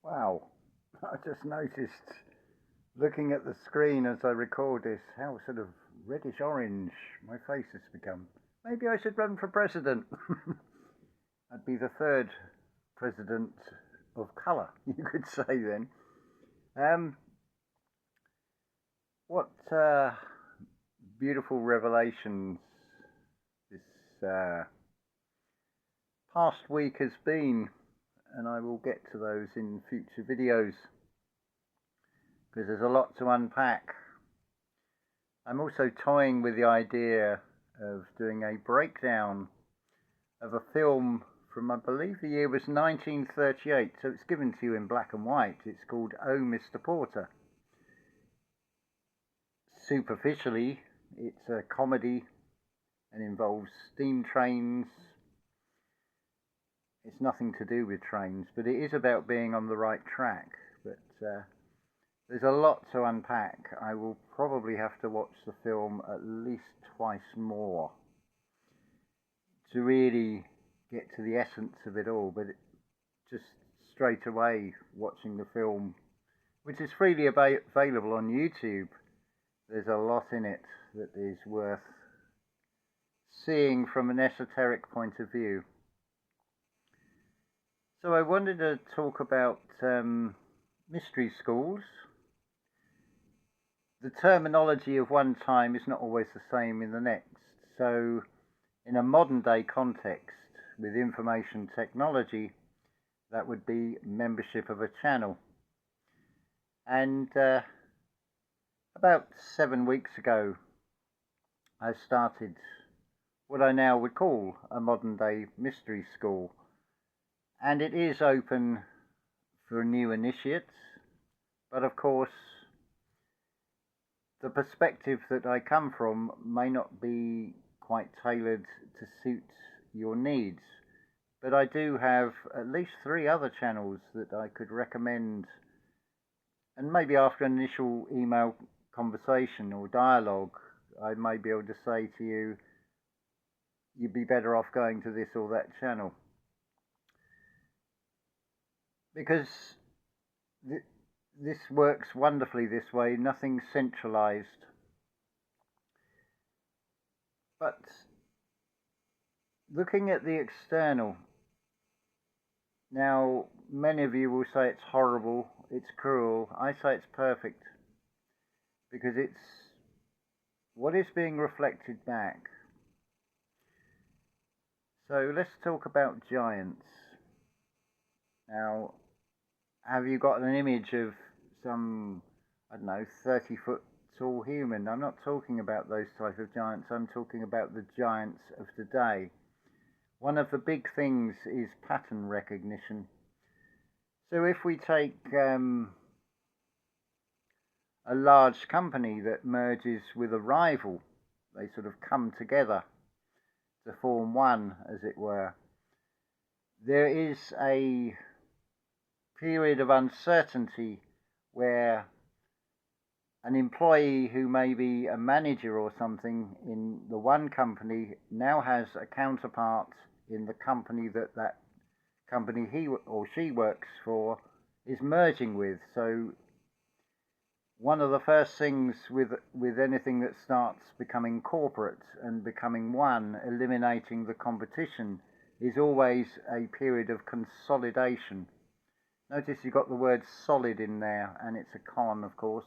Wow, I just noticed looking at the screen as I record this how sort of reddish orange my face has become. Maybe I should run for president. I'd be the third president of colour, you could say then. Um, what beautiful revelations this past week has been, and I will get to those in future videos because there's a lot to unpack. I'm also toying with the idea of doing a breakdown of a film from, I believe the year was 1938, so it's given to you in black and white. It's called Oh, Mr. Porter. Superficially, it's a comedy and involves steam trains. It's nothing to do with trains, but it is about being on the right track. But there's a lot to unpack. I will probably have to watch the film at least twice more to really get to the essence of it all. But just straight away watching the film, which is freely available on YouTube, there's a lot in it that is worth seeing from an esoteric point of view. So I wanted to talk about mystery schools. The terminology of one time is not always the same in the next. So in a modern day context with information technology, that would be membership of a channel. And about 7 weeks ago, I started what I now would call a modern day mystery school. And it is open for new initiates, but of course, the perspective that I come from may not be quite tailored to suit your needs. But I do have at least 3 other channels that I could recommend, and maybe after an initial email conversation or dialogue, I may be able to say to you, you'd be better off going to this or that channel. Because this works wonderfully this way, nothing centralized. But looking at the external, now many of you will say it's horrible, it's cruel. I say it's perfect because it's what is being reflected back. So let's talk about giants. Now, have you got an image of some, I don't know, 30-foot tall human? I'm not talking about those type of giants. I'm talking about the giants of today. One of the big things is pattern recognition. So if we take a large company that merges with a rival, they sort of come together to form one, as it were. There is a period of uncertainty where an employee who may be a manager or something in the one company now has a counterpart in the company that company he or she works for is merging with. So one of the first things with anything that starts becoming corporate and becoming one, eliminating the competition, is always a period of consolidation. Notice you've got the word solid in there, and it's a con, of course.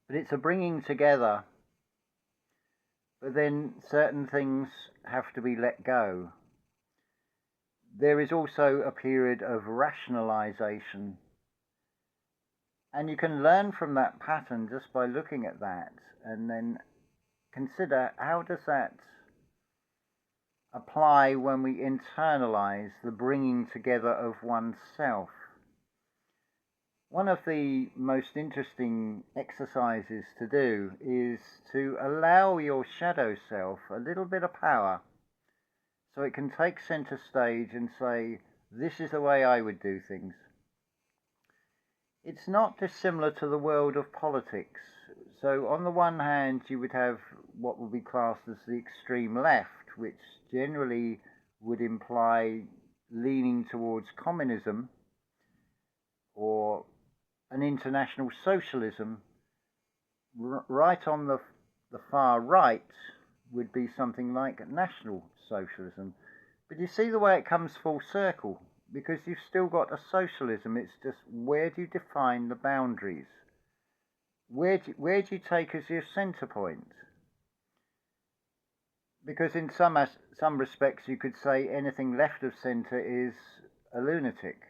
But it's a bringing together. But then certain things have to be let go. There is also a period of rationalization. And you can learn from that pattern just by looking at that and then consider how does that apply when we internalize the bringing together of oneself. One of the most interesting exercises to do is to allow your shadow self a little bit of power so it can take center stage and say, this is the way I would do things. It's not dissimilar to the world of politics. So on the one hand, you would have what would be classed as the extreme left, which generally would imply leaning towards communism. or an international socialism, right on the far right would be something like national socialism. But you see the way it comes full circle, because you've still got a socialism. It's just, where do you define the boundaries? Where do you take as your centre point? Because in some respects you could say anything left of centre is a lunatic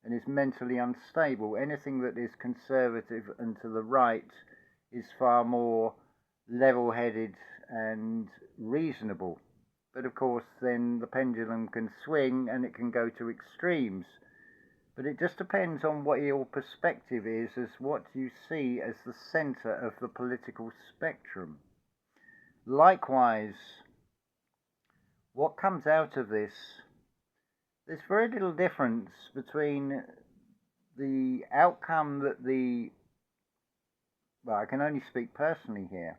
and is mentally unstable. Anything that is conservative and to the right is far more level-headed and reasonable. But of course then the pendulum can swing and it can go to extremes. But it just depends on what your perspective is, as what you see as the centre of the political spectrum. Likewise, what comes out of this, there's very little difference between the outcome that well, I can only speak personally here,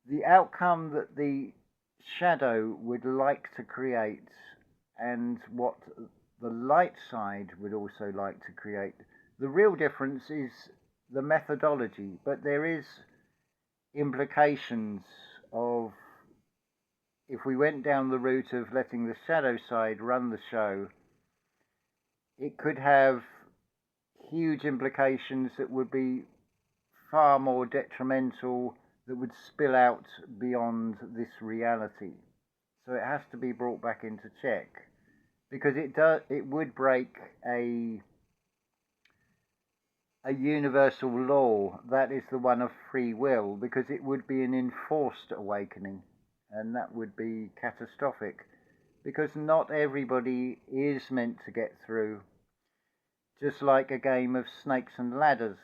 the outcome that the shadow would like to create and what the light side would also like to create. The real difference is the methodology, but there is implications of, if we went down the route of letting the shadow side run the show, it could have huge implications that would be far more detrimental, that would spill out beyond this reality. So it has to be brought back into check, because it would break a universal law, that is the one of free will, because it would be an enforced awakening, and that would be catastrophic, because not everybody is meant to get through. Just like a game of snakes and ladders,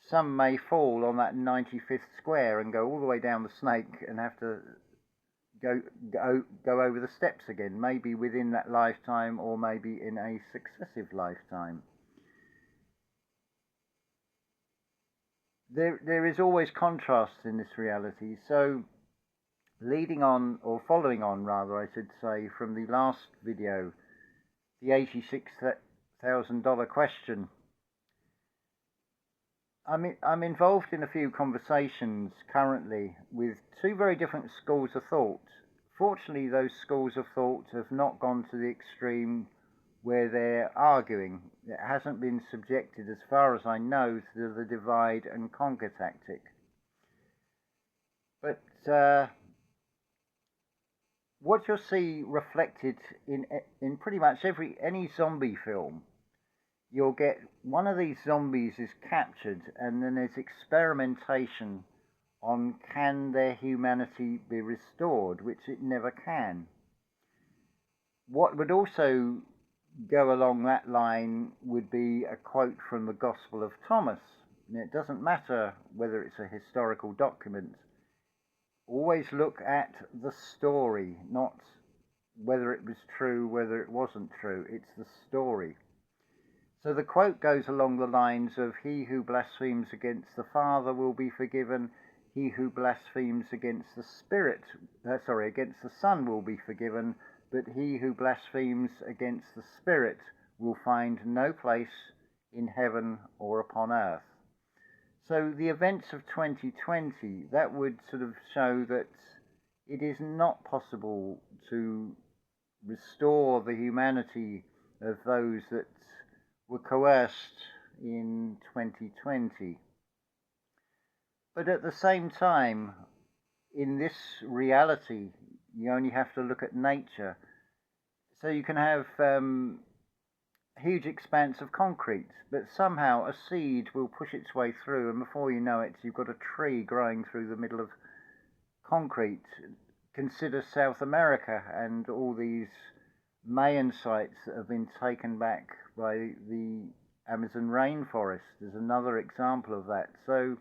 some may fall on that 95th square and go all the way down the snake and have to go over the steps again, maybe within that lifetime or maybe in a successive lifetime. There is always contrast in this reality. So leading on, or following on rather I should say, from the last video, the $86,000 question, I'm involved in a few conversations currently with two very different schools of thought. Fortunately, those schools of thought have not gone to the extreme where they're arguing. It hasn't been subjected, as far as I know, to the divide and conquer tactic. But what you'll see reflected in pretty much any zombie film, you'll get one of these zombies is captured, and then there's experimentation on can their humanity be restored, which it never can. What would also go along that line would be a quote from the Gospel of Thomas. And it doesn't matter whether it's a historical document. Always look at the story, not whether it was true, whether it wasn't true. It's the story. So the quote goes along the lines of, he who blasphemes against the Father will be forgiven, he who blasphemes against the against the Son will be forgiven, but he who blasphemes against the Spirit will find no place in heaven or upon earth. So the events of 2020, that would sort of show that it is not possible to restore the humanity of those that were coerced in 2020. But at the same time, in this reality, you only have to look at nature. So you can have huge expanse of concrete, but somehow a seed will push its way through, and before you know it, you've got a tree growing through the middle of concrete. Consider South America and all these Mayan sites that have been taken back by the Amazon rainforest. There's another example of that. So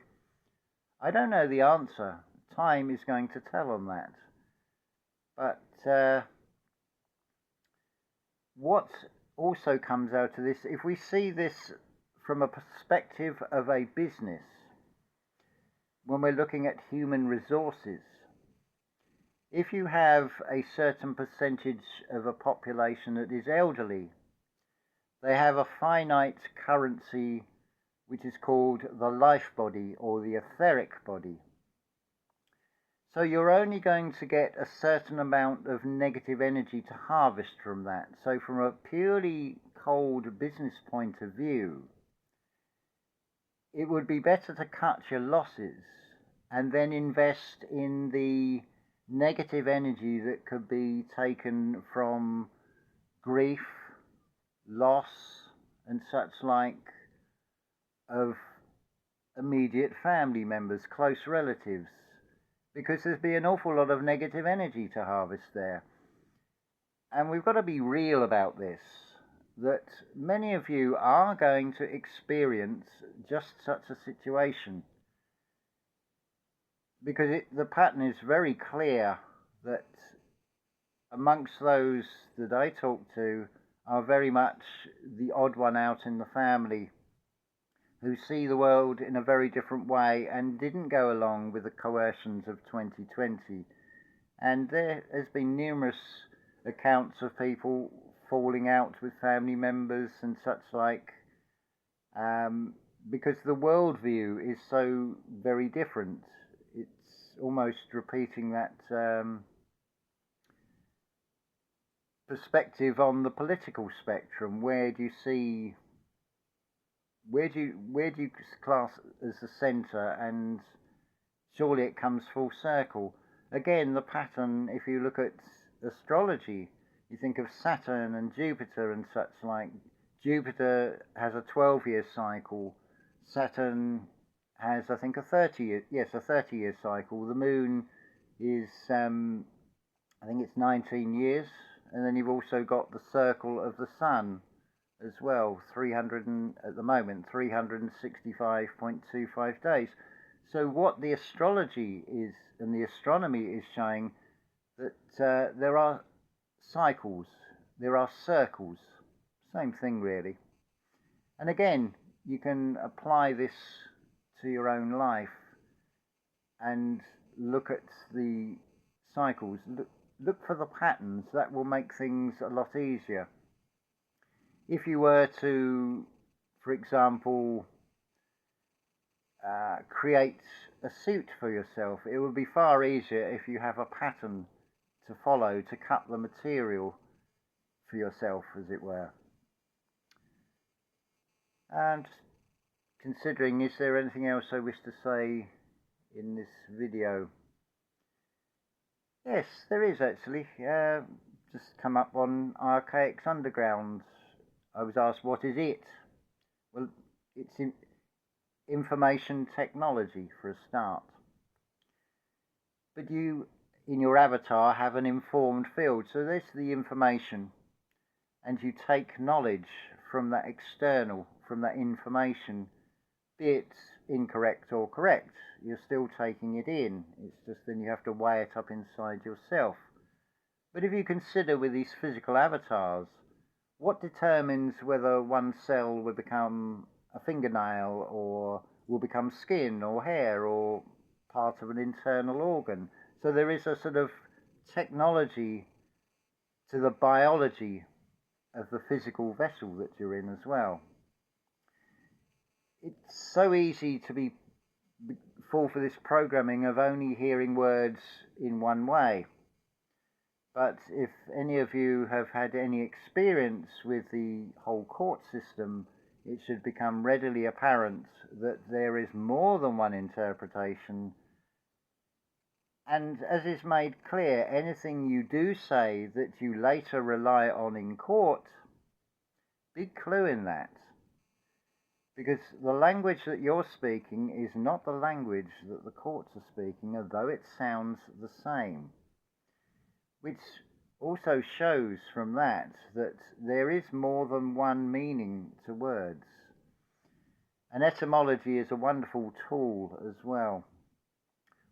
I don't know the answer. Time is going to tell on that. But what also comes out of this, if we see this from a perspective of a business, when we're looking at human resources, if you have a certain percentage of a population that is elderly, they have a finite currency which is called the life body or the etheric body. So you're only going to get a certain amount of negative energy to harvest from that. So from a purely cold business point of view, it would be better to cut your losses and then invest in the negative energy that could be taken from grief, loss, and such like of immediate family members, close relatives, because there's be an awful lot of negative energy to harvest there. And we've got to be real about this, that many of you are going to experience just such a situation, because the pattern is very clear that amongst those that I talk to are very much the odd one out in the family, who see the world in a very different way and didn't go along with the coercions of 2020. And there has been numerous accounts of people falling out with family members and such like, because the worldview is so very different. It's almost repeating that perspective on the political spectrum. Where do you class as the centre? And surely it comes full circle. Again, the pattern, if you look at astrology, you think of Saturn and Jupiter and such like. Jupiter has a 12-year cycle. Saturn has, I think, a 30-year cycle. The moon is, I think it's 19 years. And then you've also got the circle of the sun as well, at the moment, 365.25 days. So what the astrology is and the astronomy is showing, that there are cycles, there are circles, same thing really. And again, you can apply this to your own life and look at the cycles, look for the patterns. That will make things a lot easier. If you were to, for example, create a suit for yourself, it would be far easier if you have a pattern to follow to cut the material for yourself, as it were. And considering, is there anything else I wish to say in this video? Yes, there is actually. Just come up on Archaics Underground. I was asked, what is it? Well, it's information technology for a start. But you, in your avatar, have an informed field. So there's the information, and you take knowledge from that external, from that information, be it incorrect or correct. You're still taking it in. It's just then you have to weigh it up inside yourself. But if you consider with these physical avatars, what determines whether one cell will become a fingernail or will become skin or hair or part of an internal organ? So there is a sort of technology to the biology of the physical vessel that you're in as well. It's so easy to fall for this programming of only hearing words in one way. But if any of you have had any experience with the whole court system, it should become readily apparent that there is more than one interpretation. And as is made clear, anything you do say that you later rely on in court, big clue in that. Because the language that you're speaking is not the language that the courts are speaking, although it sounds the same. Which also shows from that there is more than one meaning to words. And etymology is a wonderful tool as well.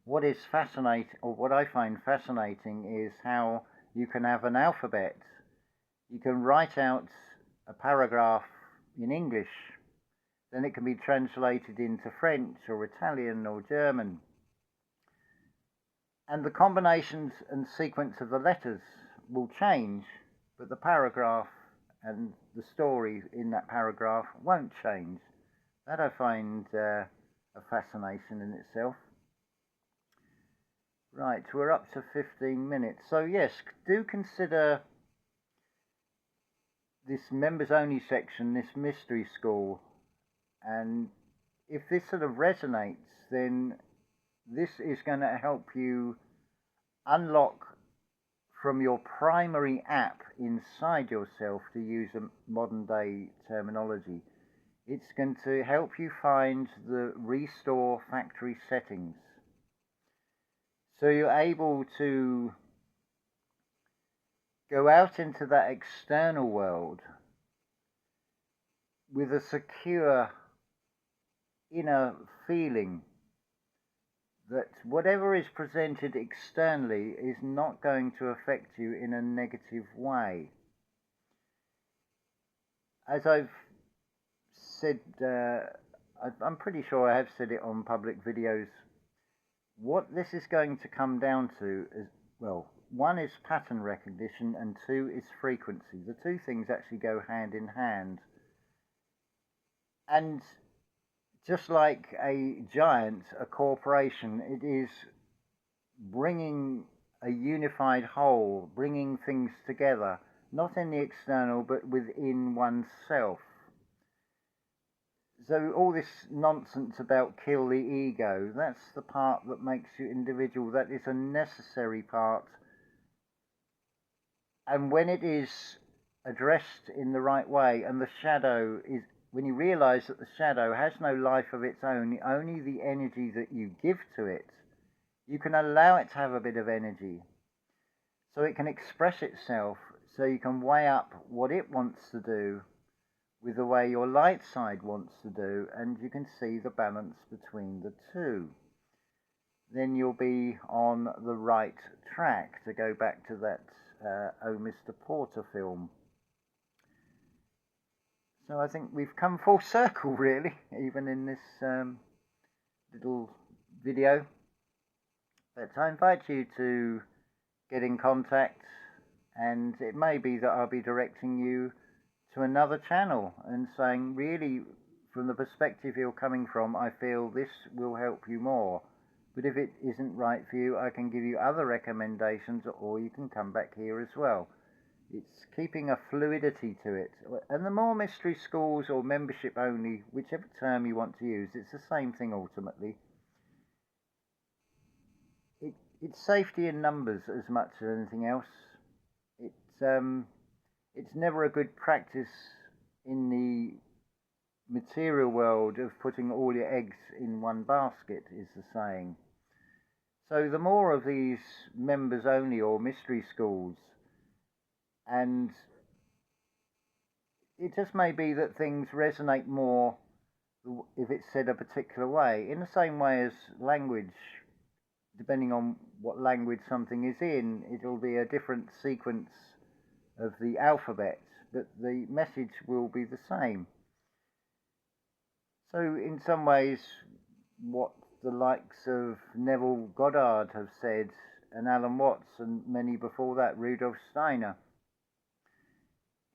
What is fascinating, or what I find fascinating, is how you can have an alphabet. You can write out a paragraph in English, then it can be translated into French or Italian or German. And the combinations and sequence of the letters will change, but the paragraph and the story in that paragraph won't change. That I find a fascination in itself. Right, we're up to 15 minutes. So yes, do consider this members only section, this mystery school, and if this sort of resonates, then this is going to help you unlock from your primary app inside yourself, to use a modern day terminology. It's going to help you find the restore factory settings. So you're able to go out into that external world with a secure inner feeling that whatever is presented externally is not going to affect you in a negative way. As I've said, I'm pretty sure I have said it on public videos, what this is going to come down to is, well, one is pattern recognition and two is frequency. The two things actually go hand in hand. And just like a giant, a corporation, it is bringing a unified whole, bringing things together, not in the external, but within oneself. So all this nonsense about kill the ego, that's the part that makes you individual. That is a necessary part. And when it is addressed in the right way, and the shadow is, when you realize that the shadow has no life of its own, only the energy that you give to it, you can allow it to have a bit of energy. So it can express itself, so you can weigh up what it wants to do with the way your light side wants to do, and you can see the balance between the two. Then you'll be on the right track, to go back to that Oh Mr. Porter film. So I think we've come full circle, really, even in this little video. But I invite you to get in contact, and it may be that I'll be directing you to another channel and saying, really, from the perspective you're coming from, I feel this will help you more. But if it isn't right for you, I can give you other recommendations, or you can come back here as well. It's keeping a fluidity to it. And the more mystery schools or membership only, whichever term you want to use, it's the same thing ultimately. It's safety in numbers as much as anything else. It's never a good practice in the material world of putting all your eggs in one basket, is the saying. So the more of these members only or mystery schools, and it just may be that things resonate more if it's said a particular way, in the same way as language. Depending on what language something is in, it'll be a different sequence of the alphabet, but the message will be the same. So in some ways, what the likes of Neville Goddard have said, and Alan Watts, and many before that, Rudolf Steiner,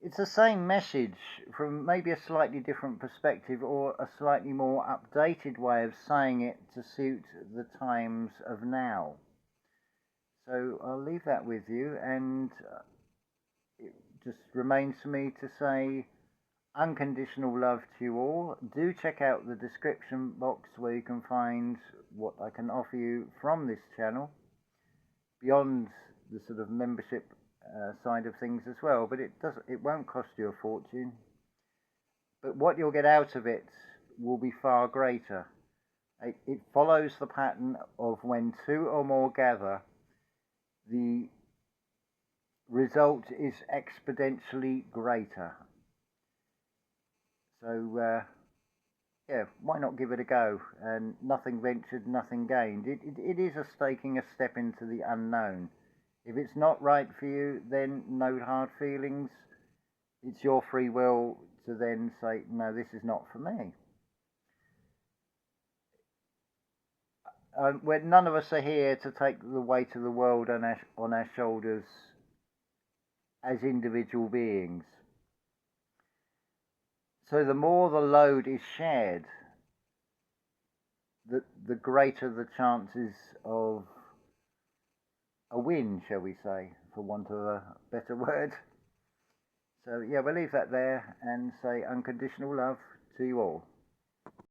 it's the same message from maybe a slightly different perspective, or a slightly more updated way of saying it to suit the times of now. So I'll leave that with you, and it just remains for me to say unconditional love to you all. Do check out the description box where you can find what I can offer you from this channel, beyond the sort of membership side of things as well, but it won't cost you a fortune, but what you'll get out of it will be far greater. It follows the pattern of when two or more gather, the result is exponentially greater. So yeah, why not give it a go? And nothing ventured, nothing gained. It is taking a step into the unknown. If it's not right for you, then no hard feelings. It's your free will to then say, no, this is not for me. None of us are here to take the weight of the world on our shoulders as individual beings. So the more the load is shared, the greater the chances of a win, shall we say, for want of a better word. So yeah, we'll leave that there and say unconditional love to you all.